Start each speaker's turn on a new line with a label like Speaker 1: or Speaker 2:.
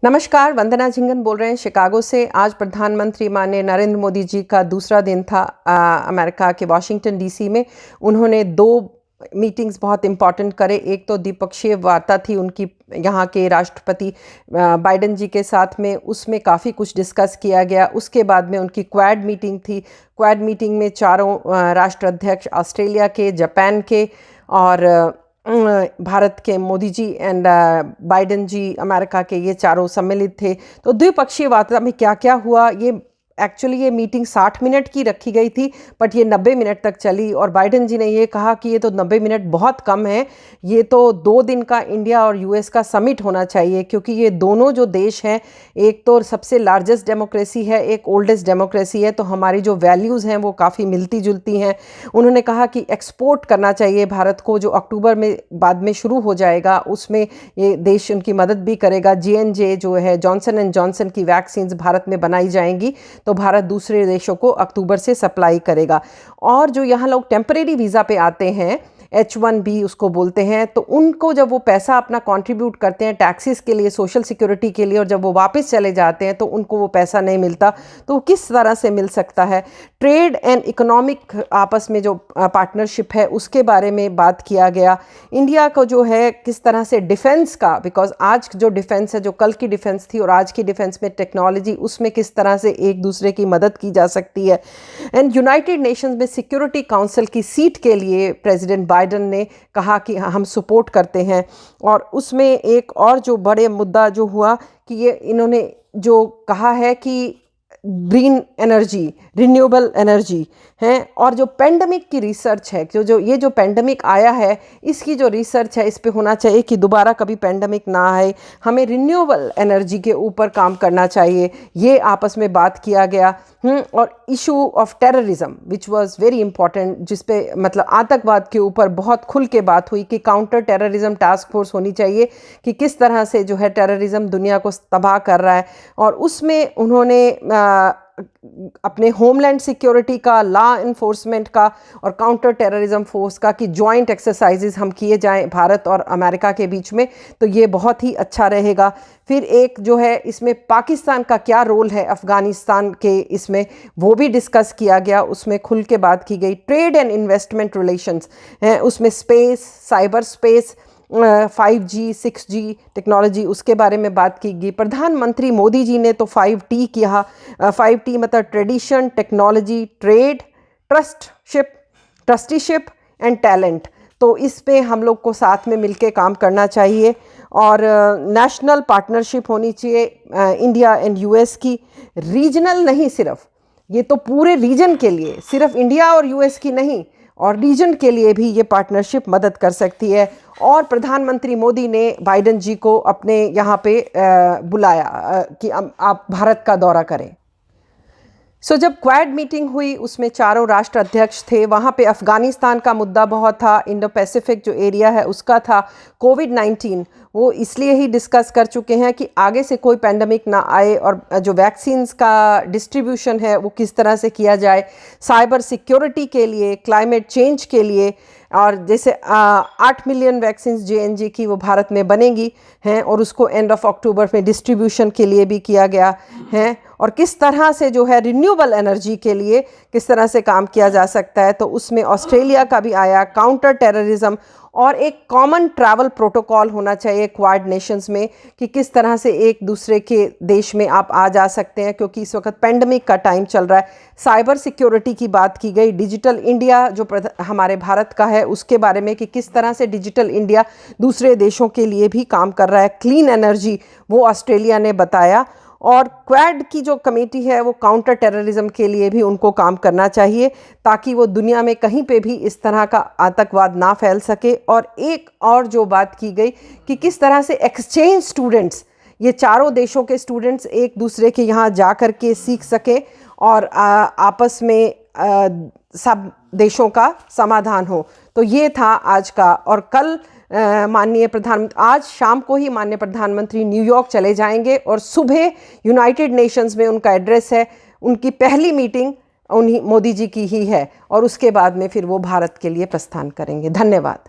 Speaker 1: नमस्कार, वंदना झिंगन बोल रहे हैं शिकागो से। आज प्रधानमंत्री माननीय नरेंद्र मोदी जी का दूसरा दिन था अमेरिका के वाशिंगटन डीसी में। उन्होंने 2 मीटिंग्स बहुत इम्पॉर्टेंट करे। एक तो द्विपक्षीय वार्ता थी उनकी यहाँ के राष्ट्रपति बाइडेन जी के साथ में, उसमें काफ़ी कुछ डिस्कस किया गया। उसके बाद में उनकी क्वाड मीटिंग थी। क्वाड मीटिंग में चारों राष्ट्राध्यक्ष ऑस्ट्रेलिया के, जापान के और भारत के Modi ji and Biden ji America के, ये चारों सम्मिलित थे। तो द्विपक्षीय वार्ता में क्या क्या हुआ, ये मीटिंग 60 मिनट की रखी गई थी, बट ये 90 मिनट तक चली। और बाइडेन जी ने ये कहा कि ये तो 90 मिनट बहुत कम है, ये तो 2 दिन का इंडिया और यूएस का समिट होना चाहिए, क्योंकि ये दोनों जो देश हैं, एक तो सबसे लार्जेस्ट डेमोक्रेसी है, एक ओल्डेस्ट डेमोक्रेसी है, तो हमारी जो वैल्यूज़ हैं वो काफ़ी मिलती जुलती हैं। उन्होंने कहा कि एक्सपोर्ट करना चाहिए भारत को, जो अक्टूबर में बाद में शुरू हो जाएगा, उसमें ये देश उनकी मदद भी करेगा। J&J जो है, जॉनसन एंड जॉनसन की वैक्सीन्स भारत में बनाई जाएंगी, तो भारत दूसरे देशों को अक्टूबर से सप्लाई करेगा। और जो यहाँ लोग टेम्परेरी वीज़ा पे आते हैं, H1B उसको बोलते हैं, तो उनको जब वो पैसा अपना कंट्रीब्यूट करते हैं टैक्सेस के लिए, सोशल सिक्योरिटी के लिए, और जब वो वापस चले जाते हैं तो उनको वो पैसा नहीं मिलता, तो किस तरह से मिल सकता है। ट्रेड एंड इकोनॉमिक आपस में जो पार्टनरशिप है उसके बारे में बात किया गया। इंडिया को जो है किस तरह से डिफेंस का, बिकॉज आज जो डिफेंस है, जो कल की डिफेंस थी और आज की डिफेंस में टेक्नोलॉजी, उसमें किस तरह से एक दूसरे की मदद की जा सकती है। एंड यूनाइटेड नेशंस में सिक्योरिटी काउंसिल की सीट के लिए प्रेसिडेंट बाइडेन ने कहा कि हम सपोर्ट करते हैं। और उसमें एक और जो बड़े मुद्दा जो हुआ कि ये इन्होंने जो कहा है कि ग्रीन एनर्जी, रिन्यूएबल एनर्जी हैं, और जो पेंडेमिक की रिसर्च है, ये जो पेंडेमिक आया है, इसकी जो रिसर्च है इस पे होना चाहिए कि दोबारा कभी पेंडेमिक ना आए। हमें रिन्यूएबल एनर्जी के ऊपर काम करना चाहिए, ये आपस में बात किया गया। और issue of terrorism which was very important, जिस पे मतलब आतंकवाद के ऊपर बहुत खुल के बात हुई कि काउंटर टेररिज्म टास्क फोर्स होनी चाहिए, कि किस तरह से जो है टेररिज्म दुनिया को तबाह कर रहा है। और उसमें उन्होंने अपने होमलैंड सिक्योरिटी का, लॉ इन्फोर्समेंट का और काउंटर टेररिज्म फोर्स का कि जॉइंट एक्सरसाइजेज हम किए जाएं भारत और अमेरिका के बीच में, तो ये बहुत ही अच्छा रहेगा। फिर एक जो है इसमें पाकिस्तान का क्या रोल है अफ़गानिस्तान के, इसमें वो भी डिस्कस किया गया, उसमें खुल के बात की गई। ट्रेड एंड इन्वेस्टमेंट रिलेशंस हैं, उसमें space, cyber space, 5G 6G technology, उसके बारे में बात की गई। प्रधानमंत्री मोदी जी ने तो 5T किया। 5T मतलब tradition, technology, trade, trusteeship and talent. तो इस पे हम लोग को साथ में मिलके काम करना चाहिए। और नेशनल पार्टनरशिप होनी चाहिए इंडिया एंड यूएस की, रीजनल नहीं सिर्फ, ये तो पूरे रीजन के लिए, सिर्फ इंडिया और यूएस की नहीं, और रीजन के लिए भी ये पार्टनरशिप मदद कर सकती है। और प्रधानमंत्री मोदी ने बाइडेन जी को अपने यहाँ पे बुलाया कि आप भारत का दौरा करें। जब क्वाड मीटिंग हुई उसमें चारों राष्ट्र अध्यक्ष थे, वहाँ पे अफ़गानिस्तान का मुद्दा बहुत था, इंडो पैसिफिक जो एरिया है उसका था। कोविड-19 वो इसलिए ही डिस्कस कर चुके हैं कि आगे से कोई पेंडेमिक ना आए, और जो वैक्सीन्स का डिस्ट्रीब्यूशन है वो किस तरह से किया जाए, साइबर सिक्योरिटी के लिए, क्लाइमेट चेंज के लिए। और जैसे 8 मिलियन वैक्सीन्स J&J की वो भारत में बनेंगी हैं, और उसको एंड ऑफ अक्टूबर में डिस्ट्रीब्यूशन के लिए भी किया गया है। और किस तरह से जो है रिन्यूएबल एनर्जी के लिए किस तरह से काम किया जा सकता है, तो उसमें ऑस्ट्रेलिया का भी आया। काउंटर टेररिज्म और एक कॉमन ट्रैवल प्रोटोकॉल होना चाहिए क्वाड नेशंस में, कि किस तरह से एक दूसरे के देश में आप आ जा सकते हैं, क्योंकि इस वक्त पेंडेमिक का टाइम चल रहा है। साइबर सिक्योरिटी की बात की गई। डिजिटल इंडिया जो हमारे भारत का है उसके बारे में, कि किस तरह से डिजिटल इंडिया दूसरे देशों के लिए भी काम कर रहा है। क्लीन एनर्जी वो ऑस्ट्रेलिया ने बताया। और क्वाड की जो कमेटी है वो काउंटर टेररिज्म के लिए भी उनको काम करना चाहिए, ताकि वो दुनिया में कहीं पे भी इस तरह का आतंकवाद ना फैल सके। और एक और जो बात की गई कि किस तरह से एक्सचेंज स्टूडेंट्स, ये चारों देशों के स्टूडेंट्स एक दूसरे के यहाँ जा कर के सीख सकें और आपस में सब देशों का समाधान हो। तो ये था आज का। और कल आज शाम को ही माननीय प्रधानमंत्री न्यूयॉर्क चले जाएंगे, और सुबह यूनाइटेड नेशंस में उनका एड्रेस है। उनकी पहली मीटिंग उन्हीं मोदी जी की ही है, और उसके बाद में फिर वो भारत के लिए प्रस्थान करेंगे। धन्यवाद।